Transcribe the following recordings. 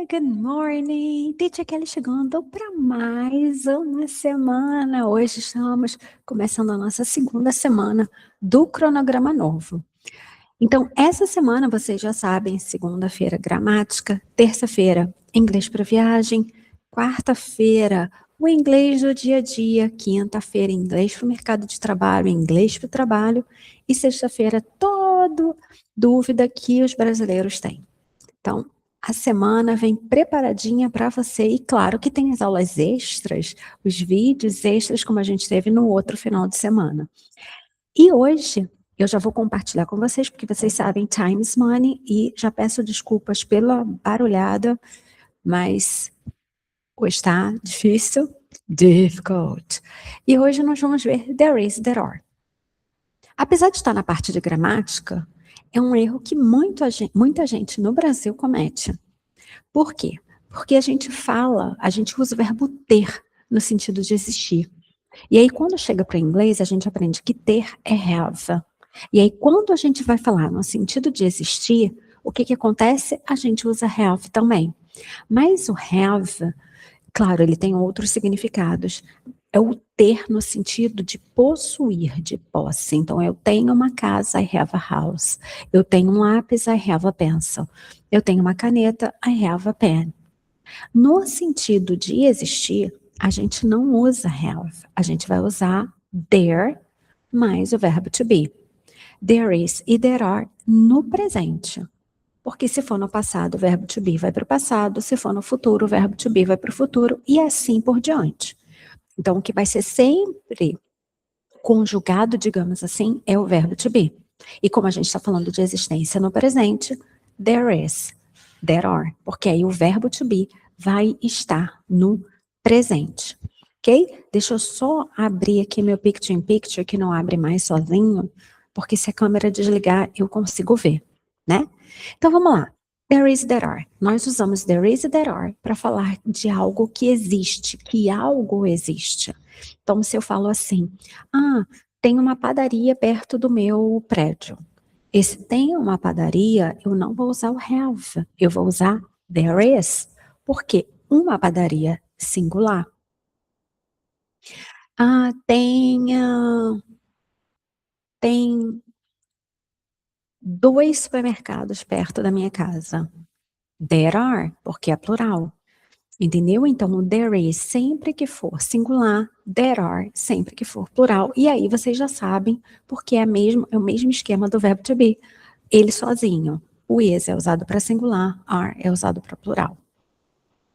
Good morning! Teacher Kelly chegando para mais uma semana. Hoje estamos começando a nossa segunda semana do cronograma novo. Então, essa semana vocês já sabem, segunda-feira gramática, terça-feira inglês para viagem, quarta-feira o inglês do dia a dia, quinta-feira inglês para o mercado de trabalho, inglês para o trabalho e sexta-feira toda dúvida que os brasileiros têm. Então, a semana vem preparadinha para você e claro que tem as aulas extras, os vídeos extras como a gente teve no outro final de semana. E hoje eu já vou compartilhar com vocês, porque vocês sabem time is money e já peço desculpas pela barulhada, mas hoje está difícil, difficult. E hoje nós vamos ver there is, there are. Apesar de estar na parte de gramática, é um erro que muita gente no Brasil comete. Por quê? Porque a gente usa o verbo ter no sentido de existir. E aí, quando chega para o inglês, a gente aprende que ter é have. E aí, quando a gente vai falar no sentido de existir, o que acontece? A gente usa have também. Mas o have, claro, ele tem outros significados. É o ter no sentido de possuir, de posse. Então, eu tenho uma casa, I have a house. Eu tenho um lápis, I have a pencil. Eu tenho uma caneta, I have a pen. No sentido de existir, a gente não usa have. A gente vai usar there mais o verbo to be. There is e there are no presente. Porque se for no passado, o verbo to be vai para o passado. Se for no futuro, o verbo to be vai para o futuro. E assim por diante. Então, o que vai ser sempre conjugado, digamos assim, é o verbo to be. E como a gente está falando de existência no presente, there is, there are. Porque aí o verbo to be vai estar no presente. Ok? Deixa eu só abrir aqui meu Picture in Picture, que não abre mais sozinho, porque se a câmera desligar, eu consigo ver, né? Então, vamos lá. There is, there are. Nós usamos there is e there are para falar de algo que existe, que algo existe. Então, se eu falo assim, tem uma padaria perto do meu prédio. Esse tem uma padaria, eu não vou usar o have, eu vou usar there is. Por quê? Uma padaria singular. Tem 2 supermercados perto da minha casa. There are, porque é plural. Entendeu? Então, o there is sempre que for singular, there are sempre que for plural. E aí vocês já sabem, porque é o mesmo esquema do verbo to be. Ele sozinho. O is é usado para singular, are é usado para plural.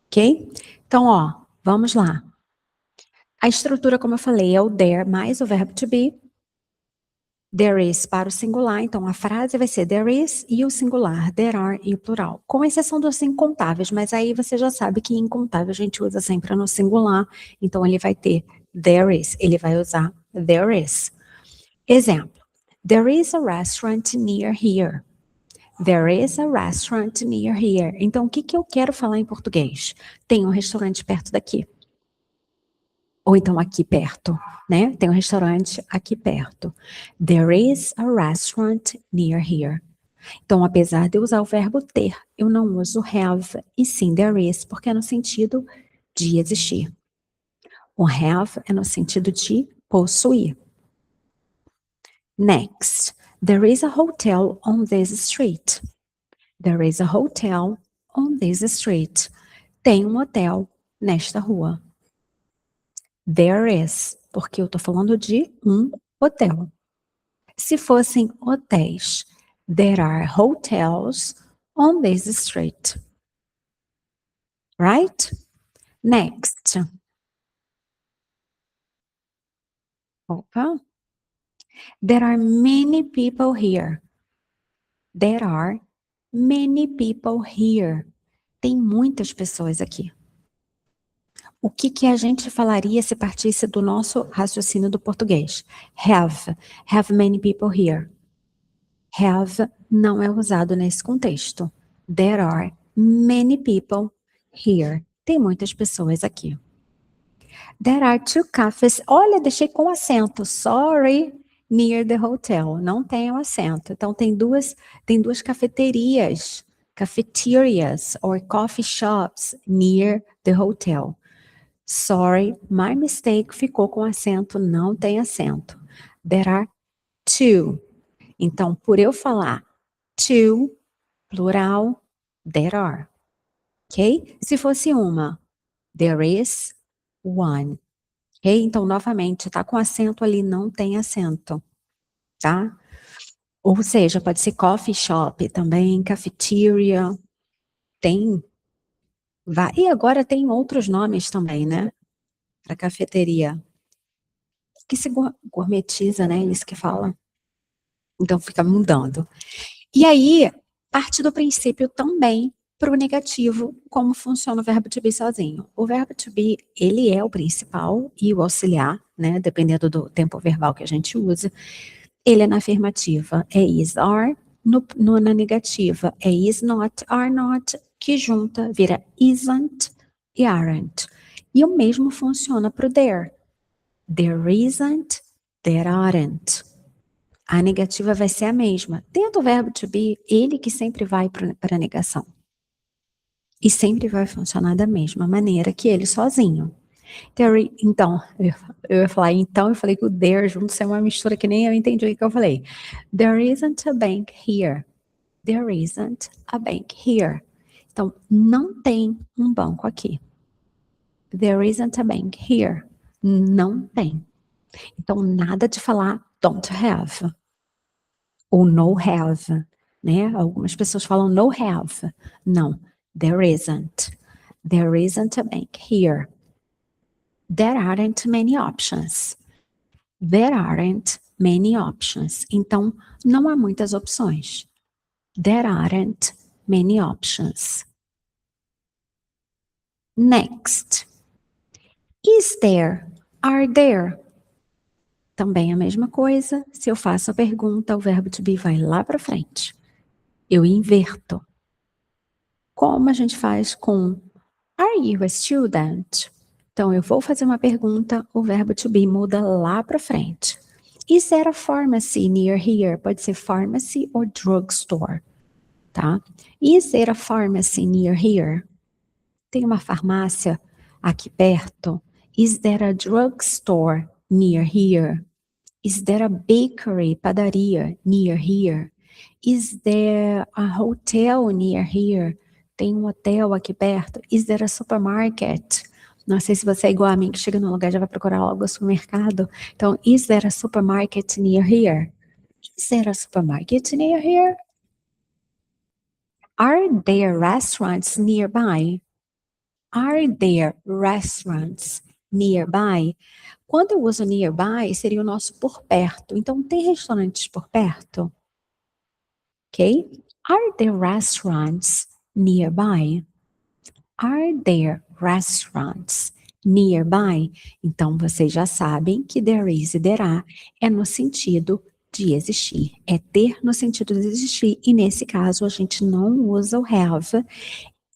Ok? Então, ó, vamos lá. A estrutura, como eu falei, é o there mais o verbo to be. There is para o singular, então a frase vai ser there is e o singular, there are e o plural. Com exceção dos incontáveis, mas aí você já sabe que incontável a gente usa sempre no singular, então ele vai ter there is, ele vai usar there is. Exemplo, there is a restaurant near here. There is a restaurant near here. Então, o que eu quero falar em português? Tem um restaurante perto daqui. Ou então aqui perto, né? Tem um restaurante aqui perto. There is a restaurant near here. Então, apesar de eu usar o verbo ter, eu não uso have e sim there is, porque é no sentido de existir. O have é no sentido de possuir. Next, there is a hotel on this street. There is a hotel on this street. Tem um hotel nesta rua. There is, porque eu estou falando de um hotel. Se fossem hotéis, there are hotels on this street. Right? Next. Opa. There are many people here. There are many people here. Tem muitas pessoas aqui. O que a gente falaria se partisse do nosso raciocínio do português? Have. Have many people here. Have não é usado nesse contexto. There are many people here. Tem muitas pessoas aqui. There are 2 cafes. Olha, deixei com acento. Sorry. Near the hotel. Não tem o acento. Então, tem duas cafeterias. cafeterias or coffee shops near the hotel. Sorry, my mistake, ficou com acento, não tem acento. There are 2. Então, por eu falar 2, plural, there are. Ok? Se fosse uma, there is 1. Ok? Então, novamente, tá com acento ali, não tem acento. Tá? Ou seja, pode ser coffee shop também, cafeteria, tem. E agora tem outros nomes também, né? Para cafeteria. Que se gourmetiza, né? Isso que fala. Então fica mudando. E aí, parte do princípio também para o negativo, como funciona o verbo to be sozinho. O verbo to be, ele é o principal e o auxiliar, né? Dependendo do tempo verbal que a gente usa. Ele é na afirmativa, é is, are. Na negativa, é is not, are not, que junta, vira isn't e aren't. E o mesmo funciona para o there. There isn't, there aren't. A negativa vai ser a mesma. Dentro do verbo to be, ele que sempre vai para a negação. E sempre vai funcionar da mesma maneira que ele sozinho. Então, eu ia falar, então, eu falei que o there junto é uma mistura que nem eu entendi o que eu falei. There isn't a bank here. There isn't a bank here. Então, não tem um banco aqui. There isn't a bank here. Não tem. Então, nada de falar don't have. Ou no have, né? Algumas pessoas falam no have. Não, there isn't. There isn't a bank here. There aren't many options. There aren't many options. Então, não há muitas opções. There aren't many options. Next. Is there? Are there? Também a mesma coisa. Se eu faço a pergunta, o verbo to be vai lá para frente. Eu inverto. Como a gente faz com Are you a student? Então, eu vou fazer uma pergunta, o verbo to be muda lá para frente. Is there a pharmacy near here? Pode ser pharmacy or drugstore, tá? Is there a pharmacy near here? Tem uma farmácia aqui perto? Is there a drugstore near here? Is there a bakery, padaria, near here? Is there a hotel near here? Tem um hotel aqui perto? Is there a supermarket? Não sei se você é igual a mim, que chega num lugar e já vai procurar logo o supermercado. Então, is there a supermarket near here? Is there a supermarket near here? Are there restaurants nearby? Are there restaurants nearby? Quando eu uso nearby, seria o nosso por perto. Então, tem restaurantes por perto? Ok? Are there restaurants nearby? Are there restaurants nearby? Então, vocês já sabem que there is e there are é no sentido de existir. É ter no sentido de existir. E nesse caso, a gente não usa o have.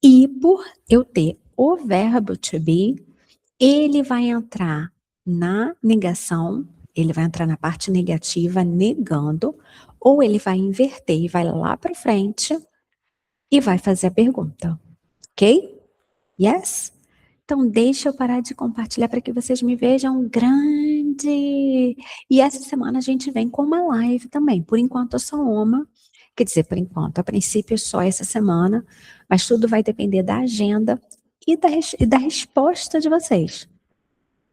E por eu ter o verbo to be, ele vai entrar na negação, ele vai entrar na parte negativa, negando, ou ele vai inverter e vai lá para frente e vai fazer a pergunta. Ok? Yes? Então, deixa eu parar de compartilhar para que vocês me vejam grande. E essa semana a gente vem com uma live também. Por enquanto, só uma. Quer dizer, por enquanto, a princípio só essa semana. Mas tudo vai depender da agenda e da resposta de vocês.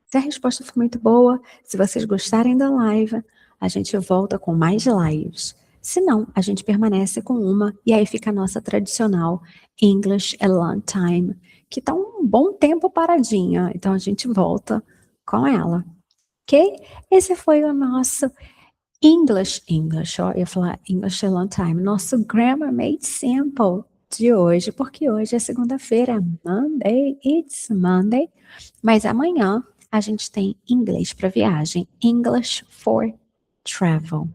Se a resposta for muito boa, se vocês gostarem da live, a gente volta com mais lives. Se não, a gente permanece com uma e aí fica a nossa tradicional English a Long Time, que está um bom tempo paradinha. Então a gente volta com ela, ok? Esse foi o nosso English, ó, eu ia falar English a Long Time, nosso Grammar Made Simple de hoje, porque hoje é segunda-feira, Monday, it's Monday, mas amanhã a gente tem inglês para viagem, English for Travel.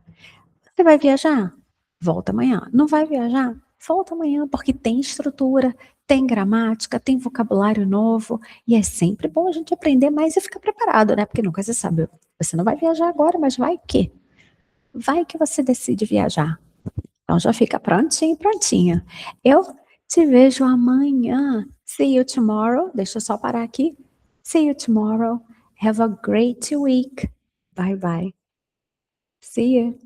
Você vai viajar? Volta amanhã. Não vai viajar? Volta amanhã, porque tem estrutura, tem gramática, tem vocabulário novo, e é sempre bom a gente aprender mais e ficar preparado, né? Porque nunca se sabe, você não vai viajar agora, mas vai que? Vai que você decide viajar. Então já fica prontinho, prontinha. Eu Te vejo amanhã. See you tomorrow. Deixa eu só parar aqui. See you tomorrow. Have a great week. Bye bye. See you.